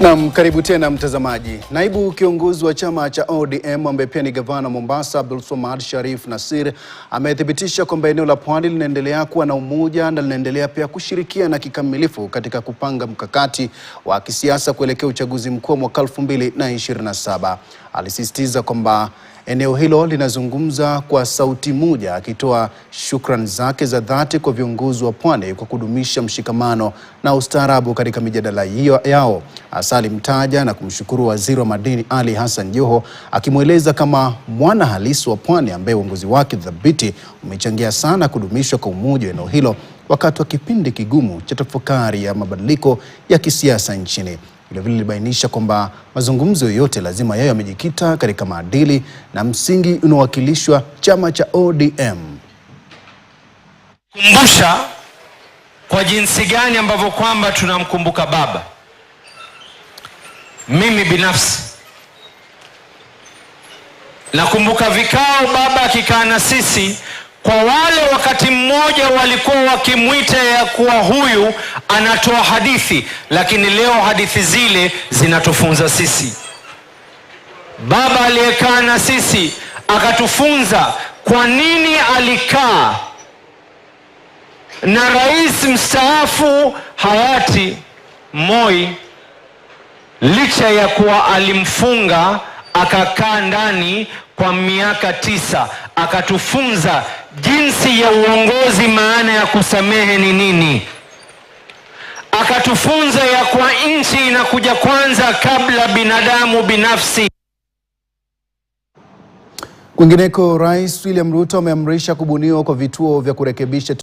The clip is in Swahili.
Naam, karibu tena mtazamaji. Naibu kiongozi wa chama cha ODM ambaye pia ni gavana Mombasa Abdulswamad Sharif Nassir amethibitisha kwamba eneo la Pwani linaendelea kuwa na umoja na linaendelea pia kushirikiana kikamilifu katika kupanga mkakati wa kisiasa kuelekea uchaguzi mkuu mwaka 2027. Alisisitiza kwamba eneo hilo linazungumza kwa sauti moja, akitoa shukrani zake za dhati kwa viongozi wa Pwani kwa kudumisha mshikamano na ustaarabu katika mijadala hiyo yao. Alimtaja na kumshukuru Waziri wa Madini Ali Hassan Joho, akimweleza kama mwana halisi wa Pwani ambaye uongozi wake thabiti umechangia sana kudumishwa kwa umoja wa eneo hilo wakati wa kipindi kigumu cha tafakari ya mabadiliko ya kisiasa nchini. Vilevile ilibainisha kwamba mazungumzo yoyote lazima yawe yamejikita katika maadili na msingi unaowakilishwa chama cha ODM. Kumbusha kwa jinsi gani ambavyo kwamba tunamkumbuka baba. Mimi binafsi nakumbuka vikao baba akikaa na sisi, kwa wale wakati mmoja walikuwa wakimwita ya kuwa huyu anatoa hadithi, lakini leo hadithi zile zinatufunza sisi. Baba aliyekaa na sisi akatufunza kwa nini alikaa na rais mstaafu hayati Moi, licha ya kuwa alimfunga akakaa ndani kwa miaka 9, akatufunza jinsi ya uongozi, maana ya kusamehe ni nini. Akatufunza ya kwa nchi inakuja kwanza kabla binadamu binafsi. Kwingineko, Rais William Ruto ameamrisha kubuniwa kwa vituo vya kurekebisha